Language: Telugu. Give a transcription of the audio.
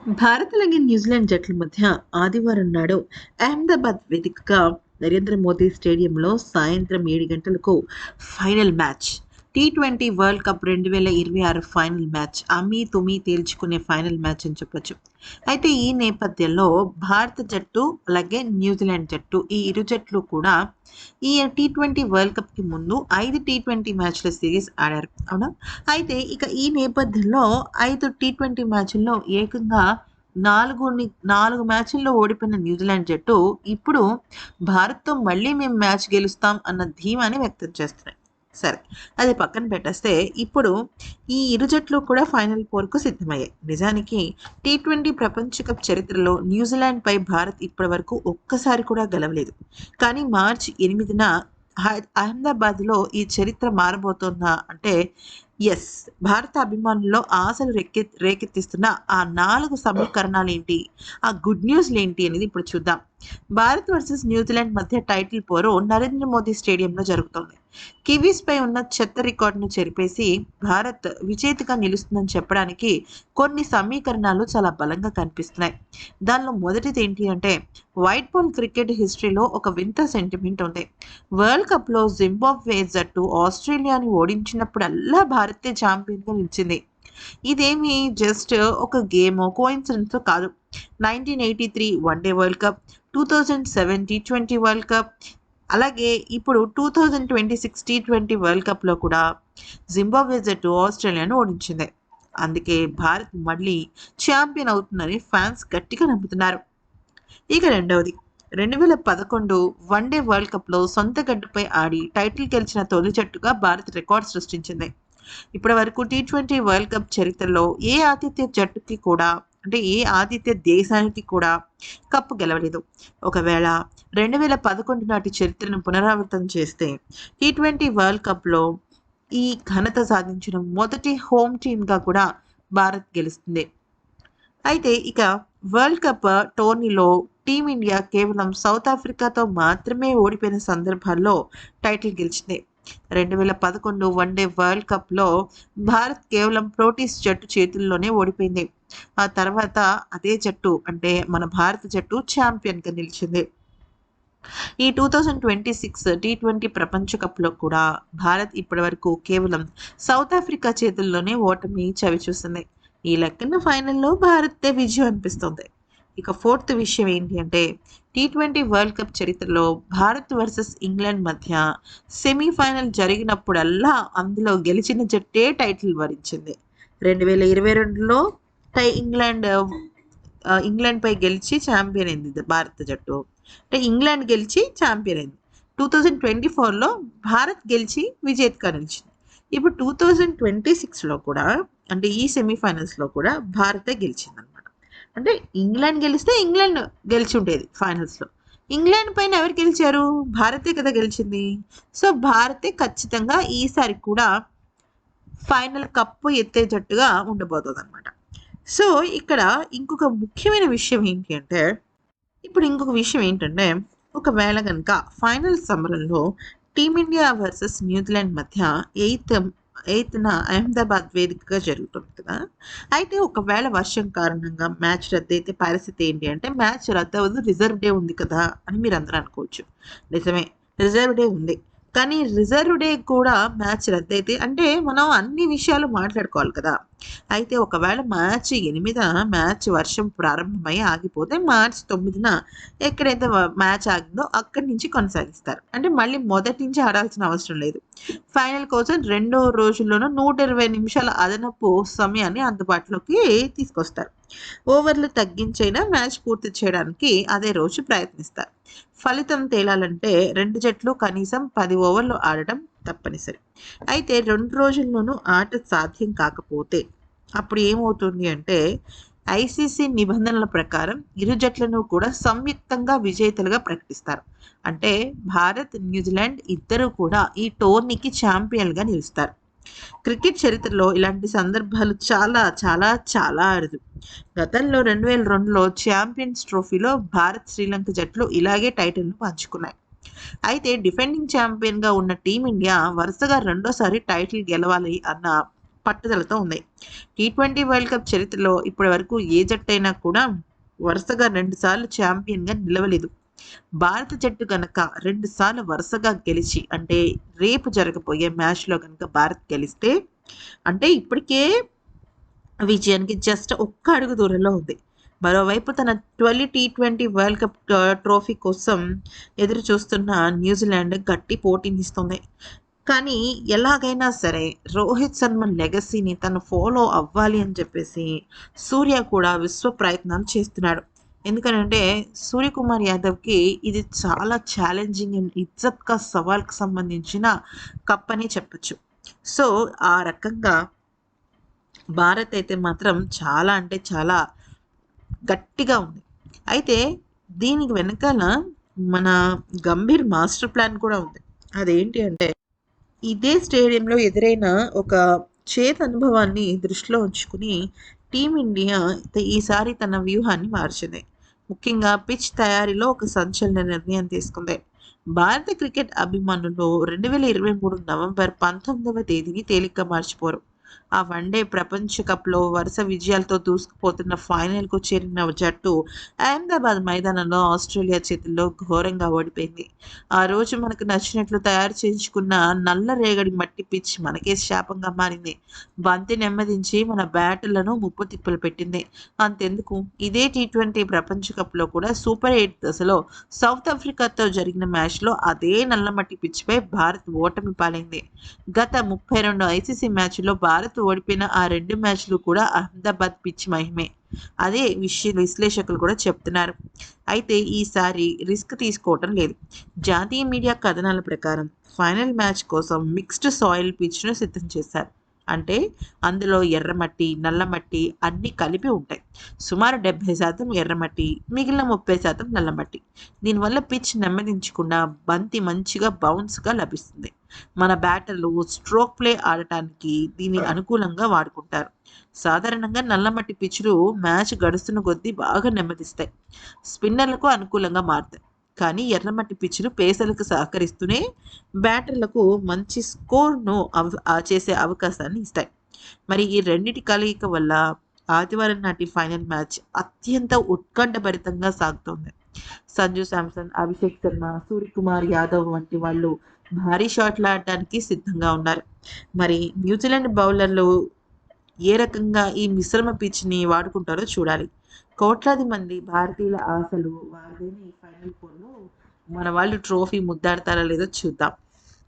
భారత్ అలాగే న్యూజిలాండ్ జట్ల మధ్య ఆదివారం నాడు అహ్మదాబాద్ వేదికగా నరేంద్ర మోదీ స్టేడియంలో సాయంత్రం 7 గంటలకు ఫైనల్ మ్యాచ్. టీ20 వరల్డ్ కప్ 2026 ఫైనల్ మ్యాచ్ అమీ తుమీ తేల్చుకునే ఫైనల్ మ్యాచ్ అని చెప్పొచ్చు. అయితే ఈ నేపథ్యంలో భారత జట్టు అలాగే న్యూజిలాండ్ జట్టు ఈ ఇరు జట్లు కూడా ఈ టీ20 వరల్డ్ కప్కి ముందు 5 టీ20 మ్యాచ్ల సిరీస్ ఆడారు, అవునా? అయితే ఇక ఈ నేపథ్యంలో 5 టీ20 మ్యాచ్ల్లో ఏకంగా 4 మ్యాచ్ల్లో ఓడిపోయిన న్యూజిలాండ్ జట్టు ఇప్పుడు భారత్‌తో మళ్ళీ మేము మ్యాచ్ గెలుస్తాం అన్న ధీమాని వ్యక్తం చేస్తున్నాయి. సరే, అది పక్కన పెట్టేస్తే ఇప్పుడు ఈ ఇరు జట్లు కూడా ఫైనల్ పోరుకు సిద్ధమయ్యాయి. నిజానికి టీ20 ప్రపంచ కప్ చరిత్రలో న్యూజిలాండ్‌పై భారత్ ఇప్పటివరకు ఒక్కసారి కూడా గెలవలేదు. కానీ మార్చి 8న అహ్మదాబాద్‌లో ఈ చరిత్ర మారబోతోందా అంటే యెస్. భారత అభిమానుల్లో ఆశలు రేకెత్తిస్తున్న ఆ 4 సమీకరణాలేంటి? ఆ గుడ్ న్యూస్‌లేంటి అనేది ఇప్పుడు చూద్దాం. భారత్ వర్సెస్ న్యూజిలాండ్ మధ్య టైటిల్ పోరు నరేంద్ర మోదీ స్టేడియంలో జరుగుతోంది. కివీస్‌పై ఉన్న చెత్త రికార్డును చెరిపేసి భారత్ విజేతగా నిలుస్తుందని చెప్పడానికి కొన్ని సమీకరణాలు చాలా బలంగా కనిపిస్తున్నాయి. దానిలో మొదటిది ఏంటి అంటే వైట్ బాల్ క్రికెట్ హిస్టరీలో ఒక వింత సెంటిమెంట్ ఉంది. వరల్డ్ కప్‌లో జింబాబ్వే జట్టు ఆస్ట్రేలియాని ఓడించినప్పుడల్లా భారతే ఛాంపియన్‌గా నిలిచింది. ఇదేమి జస్ట్ ఒక గేమో, కోయిన్సిడెన్సో కాదు. 1983 one day world cup, 2007 T20 world cup, అలాగే ఇప్పుడు 2026 టీ20 వరల్డ్ కప్‌లో కూడా జింబాబ్వే జట్టు ఆస్ట్రేలియాను ఓడించింది. అందుకే భారత్ మళ్ళీ ఛాంపియన్ అవుతుందని ఫ్యాన్స్ గట్టిగా నమ్ముతున్నారు. ఇక రెండవది 2011 వన్‌డే వరల్డ్ కప్‌లో సొంత గడ్డపై ఆడి టైటిల్ గెలిచిన తొలి జట్టుగా భారత్ రికార్డ్ సృష్టించింది. ఇప్పటివరకు టీ20 వరల్డ్ కప్ చరిత్రలో ఏ ఆతిథ్య దేశానికి కూడా కప్పు గెలవలేదు. ఒకవేళ 2011 నాటి చరిత్రను పునరావృతం చేస్తే టీ20 వరల్డ్ కప్‌లో ఈ ఘనత సాధించిన మొదటి హోమ్ టీమ్‌గా కూడా భారత్ గెలుస్తుంది. అయితే ఇక వరల్డ్ కప్ టోర్నీలో టీమిండియా కేవలం సౌత్ ఆఫ్రికాతో మాత్రమే ఓడిపోయిన సందర్భాల్లో టైటిల్ గెలిచింది. 2011 వన్‌డే వరల్డ్ కప్‌లో భారత్ కేవలం ప్రోటీస్ జట్టు చేతుల్లోనే ఓడిపోయింది. ఆ తర్వాత అదే జట్టు అంటే మన భారత జట్టు ఛాంపియన్‌గా నిలిచింది. ఈ 2026 టీ20 ప్రపంచ కప్‌లో కూడా భారత్ ఇప్పటివరకు కేవలం సౌత్ ఆఫ్రికా చేతుల్లోనే ఓటమి చవిచూసింది. ఈ లెక్కన ఫైనల్‌లో భారతే విజయం అనిపిస్తోంది. ఇక ఫోర్త్ విషయం ఏంటి అంటే టీ20 వరల్డ్ కప్ చరిత్రలో భారత్ వర్సెస్ ఇంగ్లాండ్ మధ్య సెమీఫైనల్ జరిగినప్పుడల్లా అందులో గెలిచిన జట్టే టైటిల్ వరించింది. 2022లో ఇంగ్లాండ్‌పై గెలిచి ఛాంపియన్ అయింది భారత జట్టు. అంటే ఇంగ్లాండ్ గెలిచి ఛాంపియన్ అయింది. 2024లో భారత్ గెలిచి విజేతగా నిలిచింది. ఇప్పుడు 2026లో కూడా అంటే ఈ సెమీఫైనల్స్‌లో కూడా భారతే గెలిచిందనమాట. అంటే ఇంగ్లాండ్ గెలిస్తే ఇంగ్లాండ్ గెలిచి ఉండేది ఫైనల్స్‌లో. ఇంగ్లాండ్ పైన ఎవరు గెలిచారు? భారతే కదా గెలిచింది. సో భారతే ఖచ్చితంగా ఈసారి కూడా ఫైనల్ కప్పు ఎత్తే జట్టుగా ఉండబోతోందనమాట. సో ఇక్కడ ఇంకొక విషయం ఏంటంటే ఒకవేళ గనుక ఫైనల్ సమరంలో టీమిండియా వర్సెస్ న్యూజిలాండ్ మధ్య 8న అహ్మదాబాద్ వేదికగా జరుగుతుంది కదా! అయితే ఒకవేళ వర్షం కారణంగా మ్యాచ్ రద్దయితే పరిస్థితి ఏంటి అంటే మ్యాచ్ రద్దవ్వదు, రిజర్వ్ డే ఉంది కదా అని మీరందరూ అనుకోవచ్చు. నిజమే, రిజర్వ్ డే ఉంది. కానీ రిజర్వ్ డే కూడా మ్యాచ్ రద్దయితే అంటే మనం అన్ని విషయాలు మాట్లాడుకోవాలి కదా! అయితే ఒకవేళ మార్చి 8న మ్యాచ్ వర్షం ప్రారంభమై ఆగిపోతే మార్చి 9న ఎక్కడైతే మ్యాచ్ ఆగిందో అక్కడి నుంచి కొనసాగిస్తారు. అంటే మళ్ళీ మొదటి నుంచి ఆడాల్సిన అవసరం లేదు. ఫైనల్ కోసం 2 రోజుల్లోనూ 120 నిమిషాల అదనపు సమయాన్ని అందుబాటులోకి తీసుకొస్తారు. ఓవర్లు తగ్గించైనా మ్యాచ్ పూర్తి చేయడానికి అదే రోజు ప్రయత్నిస్తారు. ఫలితం తేలాలంటే 2 జట్లు కనీసం 10 ఓవర్లు ఆడటం తప్పనిసరి. అయితే 2 రోజుల్లోనూ ఆట సాధ్యం కాకపోతే అప్పుడు ఏమవుతుంది అంటే ఐసీసీ నిబంధనల ప్రకారం ఇరు జట్లను కూడా సంయుక్తంగా విజేతలుగా ప్రకటిస్తారు. అంటే భారత్, న్యూజిలాండ్ ఇద్దరు కూడా ఈ టోర్నీకి ఛాంపియన్‌గా నిలుస్తారు. క్రికెట్ చరిత్రలో ఇలాంటి సందర్భాలు చాలా చాలా చాలా అరుదు. గతంలో 2002లో ఛాంపియన్స్ ట్రోఫీలో భారత్, శ్రీలంక జట్లు ఇలాగే టైటిల్‌ను పంచుకున్నాయి. అయితే డిఫెండింగ్ ఛాంపియన్‌గా ఉన్న టీమిండియా వరుసగా రెండోసారి టైటిల్ గెలవాలి అన్న పట్టుదలతో ఉంది. టీ20 వరల్డ్ కప్ చరిత్రలో ఇప్పటి వరకు ఏ జట్టైనా కూడా వరుసగా 2 సార్లు ఛాంపియన్‌గా నిలవలేదు. భారత జట్టు గనక 2 సార్లు వరుసగా గెలిచి అంటే రేపు జరగబోయే మ్యాచ్‌లో గనక భారత్ గెలిస్తే అంటే ఇప్పటికే విజయానికి జస్ట్ ఒక్క అడుగు దూరంలో ఉంది. మరోవైపు తన తొలి టీ20 వరల్డ్ కప్ ట్రోఫీ కోసం ఎదురు చూస్తున్న న్యూజిలాండ్ గట్టి పోటీనిస్తుంది. కానీ ఎలాగైనా సరే రోహిత్ శర్మ లెగసీని తను ఫాలో అవ్వాలి అని చెప్పేసి సూర్య కూడా విశ్వ ప్రయత్నాలు చేస్తున్నాడు. ఎందుకనంటే సూర్యకుమార్ యాదవ్‌కి ఇది చాలా ఛాలెంజింగ్ అండ్ ఇజ్జత్ కా సవాల్‌కి సంబంధించిన కప్ అని చెప్పొచ్చు. సో, ఆ రకంగా భారత్ అయితే మాత్రం చాలా అంటే చాలా గట్టిగా ఉంది. అయితే దీనికి వెనకాల మన గంభీర్ మాస్టర్ ప్లాన్ కూడా ఉంది. అదేంటి అంటే ఇదే స్టేడియంలో ఎదురైన ఒక చేదు అనుభవాన్ని దృష్టిలో ఉంచుకుని టీమిండియా ఈసారి తన వ్యూహాన్ని మార్చింది. ముఖ్యంగా పిచ్ తయారీలో ఒక సంచలన నిర్ణయం తీసుకుంది. భారత క్రికెట్ అభిమానులు 2023 నవంబర్ 19వ తేదీని తేలిగ్గా మర్చిపోరు. ఆ వన్డే ప్రపంచ కప్‌లో వరుస విజయాలతో దూసుకుపోతున్న ఫైనల్‌కు చేరిన జట్టు అహ్మదాబాద్ మైదానంలో ఆస్ట్రేలియా చేతుల్లో ఘోరంగా ఓడిపోయింది. ఆ రోజు మనకు నచ్చినట్లు తయారు చేయించుకున్న నల్ల రేగడి మట్టి పిచ్ మనకే శాపంగా మారింది. బంతి నెమ్మదించి మన బ్యాటర్లను ముప్పుతిప్పలు పెట్టింది. అంతెందుకు ఇదే టీ20 ప్రపంచ కప్‌లో కూడా సూపర్ 8 దశలో సౌత్ ఆఫ్రికాతో జరిగిన మ్యాచ్‌లో అదే నల్లమట్టి పిచ్‌పై భారత్ ఓటమి పాలైంది. గత 32 ఐసీసీ మ్యాచ్‌ల్లో భారత్ ఓడిపోయిన ఆ 2 మ్యాచ్‌లు కూడా అహ్మదాబాద్ పిచ్ మహిమే. అదే విశ్లేషకులు కూడా చెప్తున్నారు. అయితే ఈసారి రిస్క్ తీసుకోవటం లేదు. జాతీయ మీడియా కథనాల ప్రకారం ఫైనల్ మ్యాచ్ కోసం మిక్స్డ్ సాయిల్ పిచ్‌ను సిద్ధం చేశారు. అంటే అందులో ఎర్రమట్టి, నల్లమట్టి అన్నీ కలిపి ఉంటాయి. సుమారు 70% ఎర్రమట్టి, మిగిలిన 30% నల్లమట్టి. దీనివల్ల పిచ్ నెమ్మదించకుండా బంతి మంచిగా బౌన్స్‌గా లభిస్తుంది. మన బ్యాటర్లు స్ట్రోక్ ప్లే ఆడటానికి దీన్ని అనుకూలంగా వాడుకుంటారు. సాధారణంగా నల్లమట్టి పిచ్‌లు మ్యాచ్ గడుస్తున్న కొద్దీ బాగా నెమ్మదిస్తాయి. స్పిన్నర్లకు అనుకూలంగా మారతాయి. కానీ ఎర్రమట్టి పిచ్‌లు పేసర్లకు సహకరిస్తూనే బ్యాటర్లకు మంచి స్కోర్‌ను చేసే అవకాశాన్ని ఇస్తాయి. మరి ఈ రెండిటి కలయిక వల్ల ఆదివారం నాటి ఫైనల్ మ్యాచ్ అత్యంత ఉత్కంఠభరితంగా సాగుతోంది. సంజు శాంసన్, అభిషేక్ శర్మ, సూర్యకుమార్ యాదవ్ వంటి వాళ్ళు భారీ షాట్లు ఆడటానికి సిద్ధంగా ఉన్నారు. మరి న్యూజిలాండ్ బౌలర్లు ఏ రకంగా ఈ మిశ్రమ పిచ్‌ని వాడుకుంటారో చూడాలి. కోట్లాది మంది భారతీయుల ఆశలు వారిదైన ఈ ఫైనల్ 4లో మన వాళ్ళు ట్రోఫీ ముద్దాడతారా లేదో చూద్దాం.